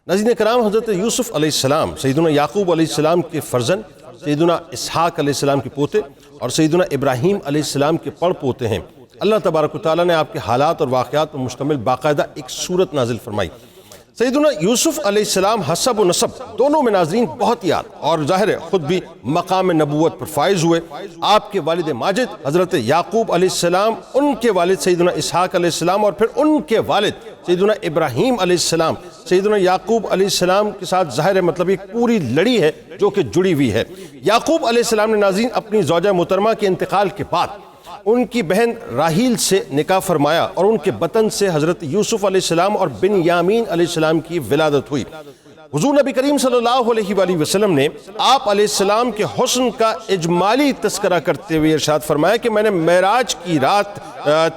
ناظرین کرام، حضرت یوسف علیہ السلام سیدنا یعقوب علیہ السلام کے فرزند، سیدنا اسحاق علیہ السلام کے پوتے اور سیدنا ابراہیم علیہ السلام کے پڑ پوتے ہیں۔ اللہ تبارک و تعالیٰ نے آپ کے حالات اور واقعات پر مشتمل باقاعدہ ایک سورت نازل فرمائی۔ سیدنا یوسف علیہ السلام حسب و نسب دونوں میں ناظرین بہت یاد اور ظاہر ہے خود بھی مقام نبوت پر فائز ہوئے۔ آپ کے والد ماجد حضرت یعقوب علیہ السلام، ان کے والد سیدنا اسحاق علیہ السلام اور پھر ان کے والد سیدنا ابراہیم علیہ السلام سیدنا یعقوب علیہ السلام کے ساتھ ظاہر ہے مطلب ایک پوری لڑی ہے جو کہ جڑی ہوئی ہے۔ یعقوب علیہ السلام نے ناظرین اپنی زوجہ محترمہ کے انتقال کے بعد ان کی بہن راحیل سے نکاح فرمایا اور ان کے بطن سے حضرت یوسف علیہ السلام اور بنیامین علیہ السلام کی ولادت ہوئی۔ حضور نبی کریم صلی اللہ علیہ وآلہ وسلم نے آپ علیہ السلام کے حسن کا اجمالی تذکرہ کرتے ہوئے ارشاد فرمایا کہ میں نے معراج کی رات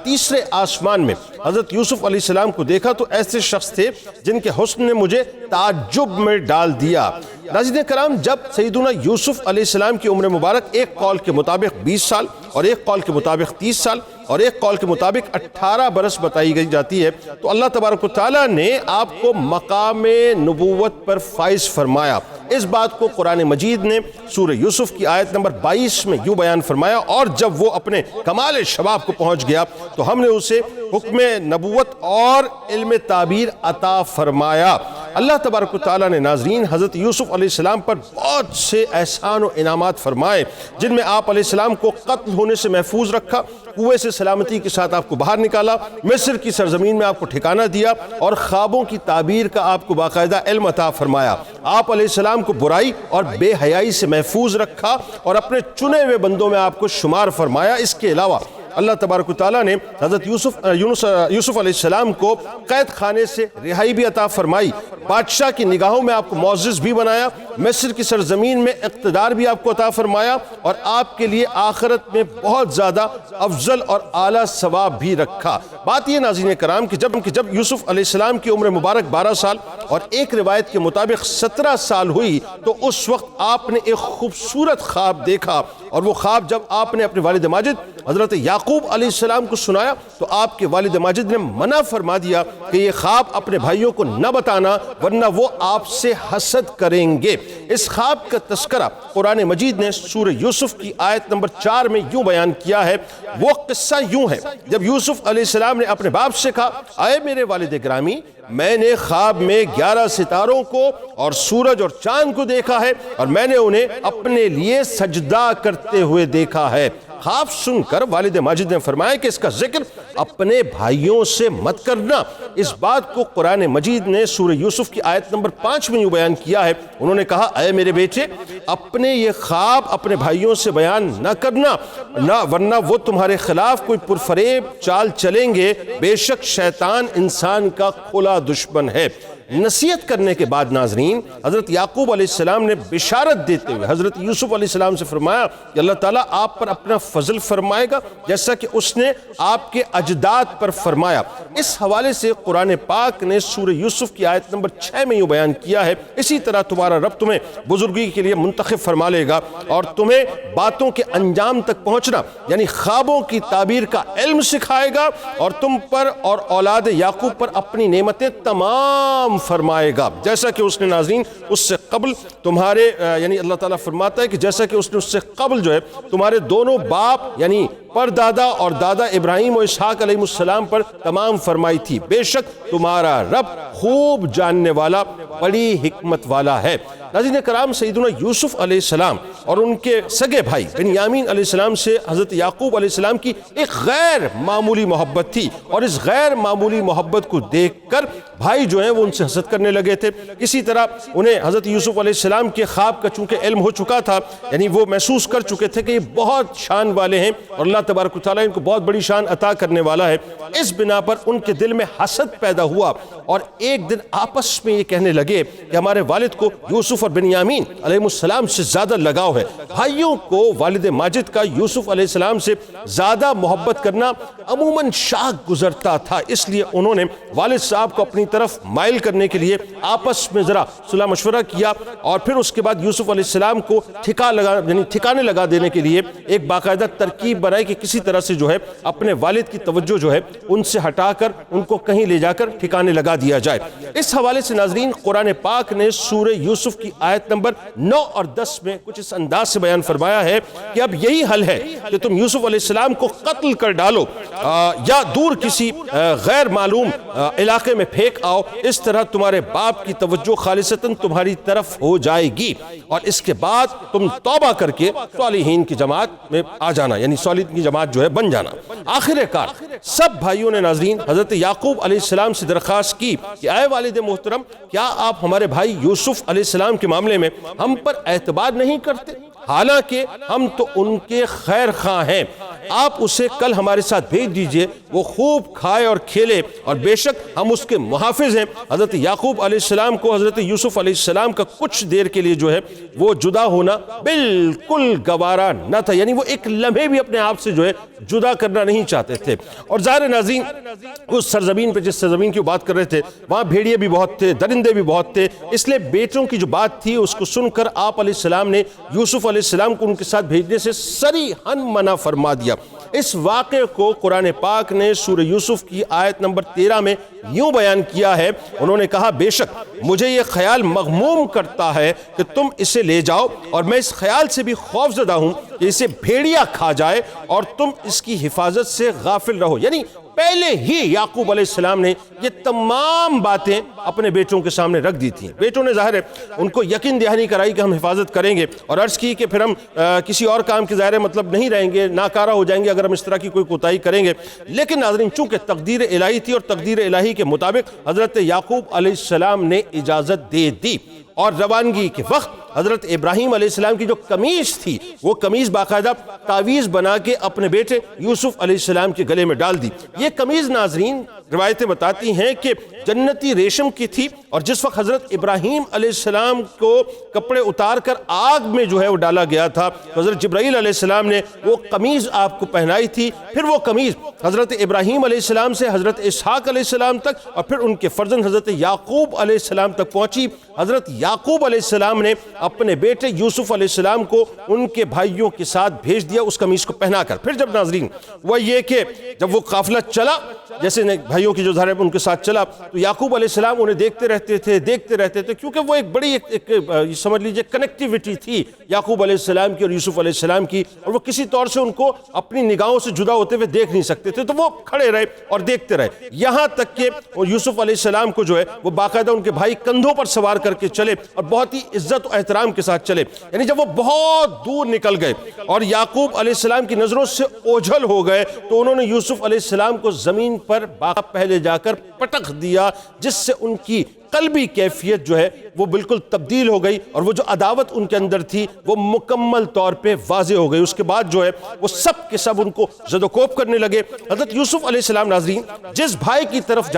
تیسرے آسمان میں حضرت یوسف علیہ السلام کو دیکھا تو ایسے شخص تھے جن کے حسن نے مجھے تعجب میں ڈال دیا۔ ناظرین کرام، جب سیدنا یوسف علیہ السلام کی عمر مبارک ایک قول کے مطابق 20 سال اور ایک قول کے مطابق 30 سال اور ایک قول کے مطابق 18 برس بتائی گئی جاتی ہے تو اللہ تبارک و تعالیٰ نے آپ کو مقام نبوت پر فائز فرمایا۔ اس بات کو قرآن مجید نے سورہ یوسف کی آیت نمبر 22 میں یوں بیان فرمایا، اور جب وہ اپنے کمال شباب کو پہنچ گیا تو ہم نے اسے حکم نبوت اور علم تعبیر عطا فرمایا۔ اللہ تبارک و تعالیٰ نے ناظرین حضرت یوسف علیہ السلام پر بہت سے احسان و انعامات فرمائے، جن میں آپ علیہ السلام کو قتل ہونے سے محفوظ رکھا، کنویں سے سلامتی کے ساتھ آپ کو باہر نکالا، مصر کی سرزمین میں آپ کو ٹھکانہ دیا اور خوابوں کی تعبیر کا آپ کو باقاعدہ علم عطا فرمایا۔ آپ علیہ السلام کو برائی اور بے حیائی سے محفوظ رکھا اور اپنے چنے ہوئے بندوں میں آپ کو شمار فرمایا۔ اس کے علاوہ اللہ تبارک و تعالیٰ نے حضرت یوسف علیہ السلام کو قید خانے سے رہائی بھی عطا فرمائی، بادشاہ کی نگاہوں میں آپ کو معزز بھی بنایا، مصر کی سرزمین میں اقتدار بھی آپ کو عطا فرمایا اور آپ کے لیے آخرت میں بہت زیادہ افضل اور اعلیٰ ثواب بھی رکھا۔ بات یہ ناظرین کرام کہ جب یوسف علیہ السلام کی عمر مبارک 12 سال اور ایک روایت کے مطابق 17 سال ہوئی تو اس وقت آپ نے ایک خوبصورت خواب دیکھا، اور وہ خواب جب آپ نے اپنے والد ماجد حضرت یعقوب علیہ السلام کو سنایا تو آپ کے والد ماجد نے منع فرما دیا کہ یہ خواب اپنے بھائیوں کو نہ بتانا ورنہ وہ آپ سے حسد کریں گے۔ اس خواب کا تذکرہ قرآن مجید نے سورہ یوسف کی آیت نمبر 4 میں یوں بیان کیا ہے۔ وہ قصہ یوں ہے، جب یوسف علیہ السلام نے اپنے باپ سے کہا، اے میرے والد گرامی، میں نے خواب میں 11 ستاروں کو اور سورج اور چاند کو دیکھا ہے اور میں نے انہیں اپنے لیے سجدہ کرتے ہوئے دیکھا ہے۔ خواب سن کر والد ماجد نے فرمایا کہ اس کا ذکر اپنے بھائیوں سے مت کرنا۔ اس بات کو قرآن مجید نے سورہ یوسف کی آیت نمبر 5 میں یوں بیان کیا ہے۔ انہوں نے کہا، اے میرے بیٹے، اپنے یہ خواب اپنے بھائیوں سے بیان نہ کرنا ورنہ وہ تمہارے خلاف کوئی پرفریب چال چلیں گے، بے شک شیطان انسان کا کھلا دشمن ہے۔ نصیحت کرنے کے بعد ناظرین حضرت یعقوب علیہ السلام نے بشارت دیتے ہوئے حضرت یوسف علیہ السلام سے فرمایا کہ اللہ تعالیٰ آپ پر اپنا فضل فرمائے گا جیسا کہ اس نے آپ کے اجداد پر فرمایا۔ اس حوالے سے قرآن پاک نے سورہ یوسف کی آیت نمبر 6 میں یوں بیان کیا ہے، اسی طرح تمہارا رب تمہیں بزرگی کے لیے منتخب فرما لے گا اور تمہیں باتوں کے انجام تک پہنچنا یعنی خوابوں کی تعبیر کا علم سکھائے گا اور تم پر اور اولاد یعقوب پر اپنی نعمتیں تمام فرمائے گا، جیسا کہ اس نے ناظرین اس سے قبل تمہارے یعنی اللہ تعالیٰ فرماتا ہے کہ جیسا کہ اس نے اس سے قبل جو ہے تمہارے دونوں باپ یعنی پردادا اور دادا ابراہیم و اسحاق علیہ السلام پر تمام فرمائی تھی۔ بے شک تمہارا رب خوب جاننے والا، بڑی حکمت والا ہے۔ ناظرین کرام، سیدنا یوسف علیہ السلام اور ان کے سگے بھائی بنیامین علیہ السلام سے حضرت یعقوب علیہ السلام کی ایک غیر معمولی محبت تھی، اور اس غیر معمولی محبت کو دیکھ کر بھائی جو ہیں وہ ان سے حسد کرنے لگے تھے۔ اسی طرح انہیں حضرت یوسف علیہ السلام کے خواب کا چونکہ علم ہو چکا تھا، یعنی وہ محسوس کر چکے تھے کہ یہ بہت شان والے ہیں اور اللہ تبارک و تعالیٰ ان کو بہت بڑی شان عطا کرنے والا ہے۔ اس بنا پر ان کے دل میں حسد پیدا ہوا اور ایک دن آپس میں یہ کہنے لگے کہ ہمارے والد کو یوسف اور بنیامین علیہ السلام سے زیادہ لگاؤ ہے۔ بھائیوں کو والد ماجد کا یوسف علیہ السلام سے زیادہ محبت کرنا عموماً شاق گزرتا تھا، اس لیے انہوں نے والد صاحب کو اپنی طرف مائل کرنے کے لیے آپس میں ذرا صلاح مشورہ کیا اور پھر اس کے بعد یوسف علیہ السلام کو ٹھکانے لگا دینے کے لیے ایک باقاعدہ ترکیب بنائی کہ کہ کسی طرح سے جو ہے اپنے والد کی توجہ جو ہے ان سے ہٹا کر ان کو کہیں لے جا کر ٹھکانے لگا دیا جائے۔ اس حوالے سے ناظرین قرآن پاک نے سورہ یوسف کی آیت نمبر 9 اور 10 میں کچھ اس انداز سے بیان فرمایا ہے کہ اب یہی حل ہے کہ تم یوسف علیہ السلام کو قتل کر ڈالو یا دور کسی غیر معلوم علاقے میں پھینک آؤ، اس طرح تمہارے باپ کی توجہ خالصتاً تمہاری طرف ہو جائے گی، اور اس کے بعد تم توبہ کر کے صالحین کی جماعت میں آ جانا، یعنی صالحین کی جماعت جو ہے بن جانا۔ آخر کار سب بھائیوں نے ناظرین حضرت یعقوب علیہ السلام سے درخواست کی کہ اے والد محترم، کیا آپ ہمارے بھائی یوسف علیہ السلام کے معاملے میں ہم پر اعتبار نہیں کرتے؟ حالانکہ ہم تو ان کے خیر خواہ ہیں، آپ اسے کل ہمارے ساتھ بھیج دیجئے، وہ خوب کھائے اور کھیلے، اور بے شک ہم اس کے محافظ ہیں۔ حضرت یعقوب علیہ السلام کو حضرت یوسف علیہ السلام کا کچھ دیر کے لیے جو ہے وہ جدا ہونا بالکل گوارا نہ تھا، یعنی وہ ایک لمحے بھی اپنے آپ سے جو ہے جدا کرنا نہیں چاہتے تھے۔ اور ظاہر ناظرین اس سرزمین پہ، جس سرزمین کی بات کر رہے تھے، وہاں بھیڑیے بھی بہت تھے، درندے بھی بہت تھے، اس لیے بیٹوں کی جو بات تھی اس کو سن کر آپ علیہ السلام نے یوسف علیہ السلام کو ان کے ساتھ بھیجنے سے صریحاً منع فرما دیا۔ اس واقعے کو قرآن پاک نے سورہ یوسف کی آیت نمبر 13 میں یوں بیان کیا ہے، انہوں نے کہا بے شک مجھے یہ خیال مغموم کرتا ہے کہ تم اسے لے جاؤ، اور میں اس خیال سے بھی خوف زدہ ہوں کہ اسے بھیڑیا کھا جائے اور تم اس کی حفاظت سے غافل رہو۔ یعنی پہلے ہی یعقوب علیہ السلام نے یہ تمام باتیں اپنے بیٹوں کے سامنے رکھ دی تھیں۔ بیٹوں نے ظاہر ہے ان کو یقین دہانی کرائی کہ ہم حفاظت کریں گے، اور عرض کی کہ پھر ہم کسی اور کام کے ظاہر مطلب نہیں رہیں گے، ناکارہ ہو جائیں گے اگر ہم اس طرح کی کوئی کوتاہی کریں گے۔ لیکن ناظرین چونکہ تقدیر الہی تھی، اور تقدیر الہی کے مطابق حضرت یعقوب علیہ السلام نے اجازت دے دی، اور روانگی کے وقت حضرت ابراہیم علیہ السلام کی جو قمیض تھی وہ قمیض باقاعدہ تعویذ بنا کے اپنے بیٹے یوسف علیہ السلام کے گلے میں ڈال دی۔ یہ قمیض ناظرین روایتیں بتاتی ہیں کہ جنتی ریشم کی تھی، اور جس وقت حضرت ابراہیم علیہ السلام کو کپڑے اتار کر آگ میں جو ہے وہ ڈالا گیا تھا، حضرت جبرائیل علیہ السلام نے وہ قمیض آپ کو پہنائی تھی۔ پھر وہ قمیض حضرت ابراہیم علیہ السلام سے حضرت اسحاق علیہ السلام تک، اور پھر ان کے فرزند حضرت یعقوب علیہ السلام تک پہنچی۔ حضرت یعقوب علیہ السلام نے اپنے بیٹے یوسف علیہ السلام کو ان کے بھائیوں کے ساتھ بھیج دیا اس قمیض کو پہنا کر۔ پھر جب ناظرین وہ یہ کہ جب وہ قافلہ چلا، جیسے بھائیوں کی جو ظاہر ان کے ساتھ چلا، تو یعقوب علیہ السلام انہیں دیکھتے رہتے تھے کیونکہ وہ ایک بڑی سمجھ لیجئے کنیکٹیویٹی تھی یعقوب علیہ السلام کی اور یوسف علیہ السلام کی، اور وہ کسی طور سے ان کو اپنی نگاہوں سے جدا ہوتے ہوئے دیکھ نہیں سکتے تھے، تو وہ کھڑے رہے اور دیکھتے رہے، یہاں تک کہ یوسف علیہ السلام کو جو ہے وہ باقاعدہ ان کے بھائی کندھوں پر سوار کر کے چلے، اور بہت ہی عزت و احترام کے ساتھ چلے۔ یعنی جب وہ بہت دور نکل گئے اور یعقوب علیہ السلام کی نظروں سے اوجھل ہو گئے، تو انہوں نے یوسف علیہ السلام کو زمین پر پہلے جا کر پٹک دیا، جس سے ان کی قلبی کیفیت جو ہے وہ بالکل تبدیل ہو گئی، اور وہ جو عداوت ان کے اندر تھی وہ مکمل طور پہ واضح ہو گئی۔ اس کے بعد جو ہے وہ سب کے سب ان کو زد و کوب کرنے لگے۔ حضرت یوسف علیہ السلام ناظرین جس بھائی کی طرف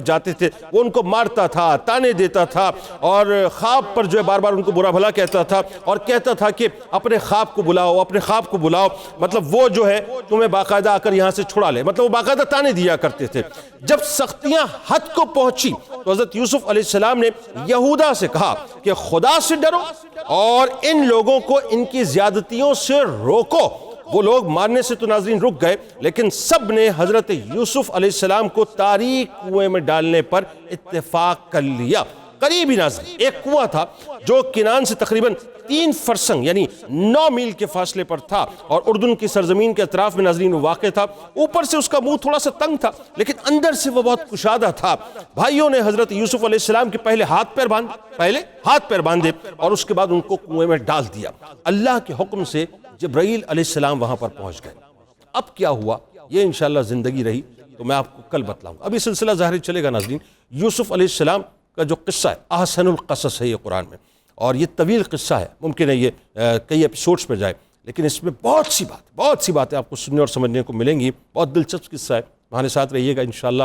جاتے تھے وہ ان کو مارتا تھا، تانے دیتا تھا، اور خواب پر جو ہے بار بار ان کو برا بھلا کہتا تھا، اور کہتا تھا کہ اپنے خواب کو بلاؤ، مطلب وہ جو ہے تمہیں باقاعدہ آ کر یہاں سے چھڑا لے، مطلب وہ باقاعدہ تانے دیا کرتے تھے۔ جب سختیاں حد کو پہنچی تو حضرت یوسف علیہ السلام نے یہودا سے کہا کہ خدا سے ڈرو اور ان لوگوں کو ان کی زیادتیوں سے روکو۔ وہ لوگ مارنے سے تو ناظرین رک گئے، لیکن سب نے حضرت یوسف علیہ السلام کو تاریک کنویں میں ڈالنے پر اتفاق کر لیا۔ قریب ہی ناظرین ایک کنواں تھا جو کنان سے تقریباً 3 فرسنگ یعنی 9 میل کے فاصلے پر تھا، اور اردن کی سرزمین کے اطراف میں ناظرین واقع تھا۔ اوپر سے اس کا منہ تھوڑا سا تنگ تھا، لیکن اندر سے وہ بہت کشادہ تھا۔ بھائیوں نے حضرت یوسف علیہ السلام کے پہلے ہاتھ پیر باندھے اور اس کے بعد ان کو کنویں میں ڈال دیا۔ اللہ کے حکم سے جبرائیل علیہ السلام وہاں پر پہنچ گئے۔ اب کیا ہوا یہ انشاءاللہ زندگی رہی تو میں آپ کو کل بتلاؤں گا۔ اب یہ سلسلہ ظاہر چلے گا ناظرین۔ یوسف علیہ السلام کا جو قصہ ہے احسن القصص ہے یہ قرآن میں، اور یہ طویل قصہ ہے، ممکن ہے یہ کئی ایپیسوڈز پہ جائے، لیکن اس میں بہت سی باتیں آپ کو سننے اور سمجھنے کو ملیں گی۔ بہت دلچسپ قصہ ہے، ہمارے ساتھ رہیے گا انشاءاللہ۔